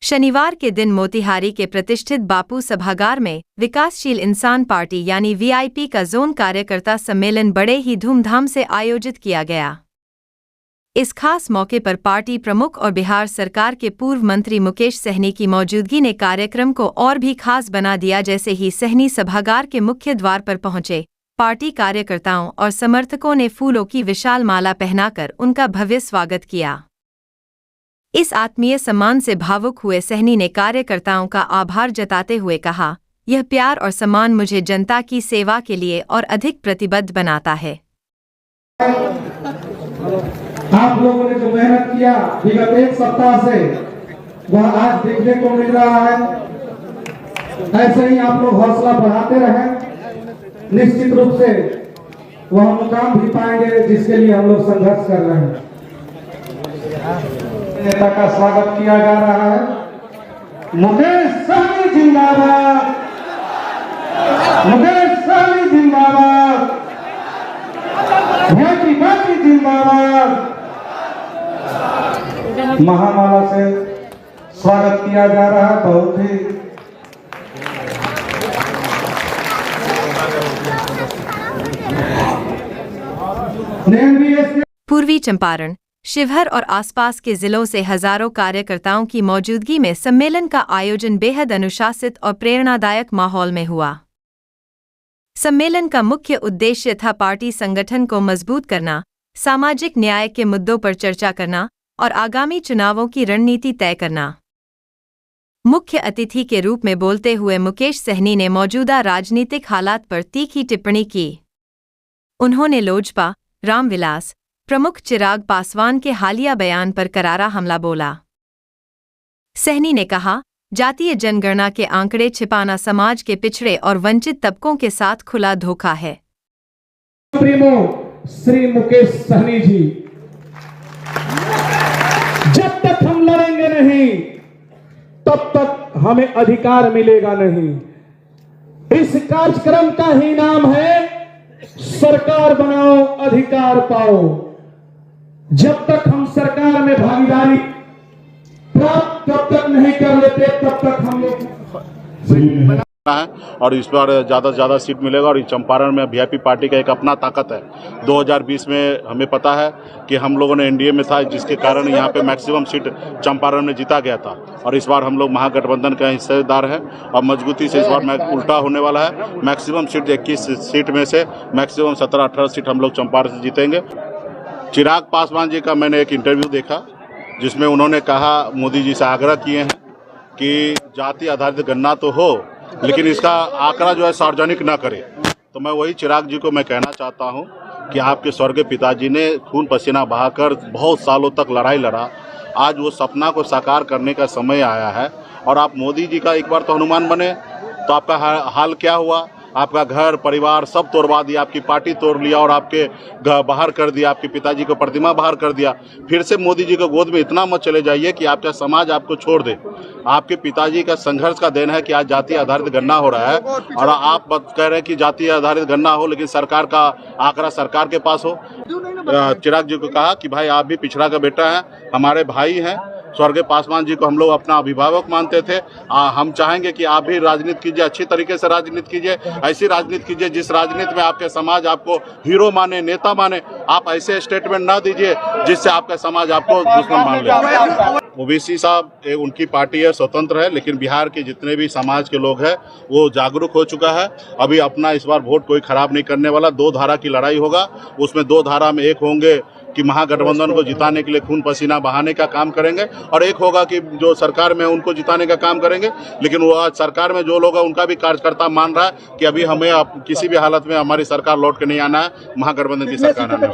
शनिवार के दिन मोतिहारी के प्रतिष्ठित बापू सभागार में विकासशील इंसान पार्टी यानी वीआईपी का जोन कार्यकर्ता सम्मेलन बड़े ही धूमधाम से आयोजित किया गया। इस खास मौके पर पार्टी प्रमुख और बिहार सरकार के पूर्व मंत्री मुकेश सहनी की मौजूदगी ने कार्यक्रम को और भी खास बना दिया। जैसे ही सहनी सभागार के मुख्य द्वार पर पहुंचे, पार्टी कार्यकर्ताओं और समर्थकों ने फूलों की विशाल माला पहनाकर उनका भव्य स्वागत किया। इस आत्मीय सम्मान से भावुक हुए सहनी ने कार्यकर्ताओं का आभार जताते हुए कहा, यह प्यार और सम्मान मुझे जनता की सेवा के लिए और अधिक प्रतिबद्ध बनाता है। आप लोगों ने जो मेहनत किया विगत एक सप्ताह से, वह आज देखने को मिल रहा है। ऐसे ही आप लोग हौसला बढ़ाते रहें, निश्चित रूप से वह मुकाम भी पाएंगे जिसके लिए हम लोग संघर्ष कर रहे हैं। नेता का स्वागत किया जा रहा है। मुकेश सहनी जिंदाबाद, मुकेश सहनी जिंदाबाद, वीआईपी पार्टी जिंदाबाद। महामाला से स्वागत किया जा रहा है। बहुत ही पूर्वी चंपारण, शिवहर और आसपास के जिलों से हजारों कार्यकर्ताओं की मौजूदगी में सम्मेलन का आयोजन बेहद अनुशासित और प्रेरणादायक माहौल में हुआ। सम्मेलन का मुख्य उद्देश्य था पार्टी संगठन को मजबूत करना, सामाजिक न्याय के मुद्दों पर चर्चा करना और आगामी चुनावों की रणनीति तय करना। मुख्य अतिथि के रूप में बोलते हुए मुकेश सहनी ने मौजूदा राजनीतिक हालात पर तीखी टिप्पणी की। उन्होंने लोजपा, रामविलास प्रमुख चिराग पासवान के हालिया बयान पर करारा हमला बोला। सहनी ने कहा, जातीय जनगणना के आंकड़े छिपाना समाज के पिछड़े और वंचित तबकों के साथ खुला धोखा है। श्री मुकेश सहनी जी, जब तक हम लड़ेंगे नहीं तब तक हमें अधिकार मिलेगा नहीं। इस कार्यक्रम का ही नाम है सरकार बनाओ अधिकार पाओ। जब तक हम सरकार में भागीदारी प्राप्त तब तक नहीं कर लेते तब तक हम लोग है और इस बार ज़्यादा से ज़्यादा सीट मिलेगा। और चंपारण में वीआईपी पार्टी का एक अपना ताकत है। 2020 में हमें पता है कि हम लोगों ने एनडीए में था, जिसके कारण यहाँ पे मैक्सिमम सीट चंपारण में जीता गया था। और इस बार हम लोग महागठबंधन का हिस्सेदार हैं और मजबूती से इस बार उल्टा होने वाला है। मैक्सिमम सीट 21 सीट में से मैक्सिमम 17-18 सीट हम लोग चंपारण से जीतेंगे। चिराग पासवान जी का मैंने एक इंटरव्यू देखा जिसमें उन्होंने कहा, मोदी जी से आग्रह किए हैं कि जाति आधारित गणना तो हो लेकिन इसका आंकड़ा जो है सार्वजनिक ना करे। तो मैं वही चिराग जी को मैं कहना चाहता हूं कि आपके स्वर्गीय पिताजी ने खून पसीना बहाकर बहुत सालों तक लड़ाई लड़ा। आज वो सपना को साकार करने का समय आया है और आप मोदी जी का एक बार तो हनुमान बने तो आपका हाल क्या हुआ? आपका घर परिवार सब तोड़वा दिया, आपकी पार्टी तोड़ लिया और आपके बाहर कर दिया, आपके पिताजी को प्रतिमा बाहर कर दिया। फिर से मोदी जी को गोद में इतना मत चले जाइए कि आपका समाज आपको छोड़ दे। आपके पिताजी का संघर्ष का देन है कि आज जाति आधारित गणना हो रहा है और आप कह रहे हैं कि जाति आधारित गणना हो लेकिन सरकार का आंकड़ा सरकार के पास हो। चिराग जी को कहा कि भाई आप भी पिछड़ा का बेटा है, हमारे भाई हैं। स्वर्गीय पासवान जी को हम लोग अपना अभिभावक मानते थे। हम चाहेंगे कि आप भी राजनीति कीजिए, अच्छी तरीके से राजनीति कीजिए, ऐसी राजनीति कीजिए जिस राजनीति में आपके समाज आपको हीरो माने, नेता माने। आप ऐसे स्टेटमेंट ना दीजिए जिससे आपका समाज आपको दुश्मन मान ले। ओबीसी साहब उनकी पार्टी है, स्वतंत्र है, लेकिन बिहार के जितने भी समाज के लोग हैं वो जागरूक हो चुका है। अभी अपना इस बार वोट कोई खराब नहीं करने वाला। 2 धारा की लड़ाई होगा, उसमें 2 धारा में एक होंगे कि महागठबंधन को जिताने के लिए खून पसीना बहाने का काम करेंगे और एक होगा कि जो सरकार में उनको जिताने का काम करेंगे। लेकिन वो आज सरकार में जो लोग हैं उनका भी कार्यकर्ता मान रहा है कि अभी हमें किसी भी हालत में हमारी सरकार लौट के नहीं आना है, महागठबंधन की सरकार आना है।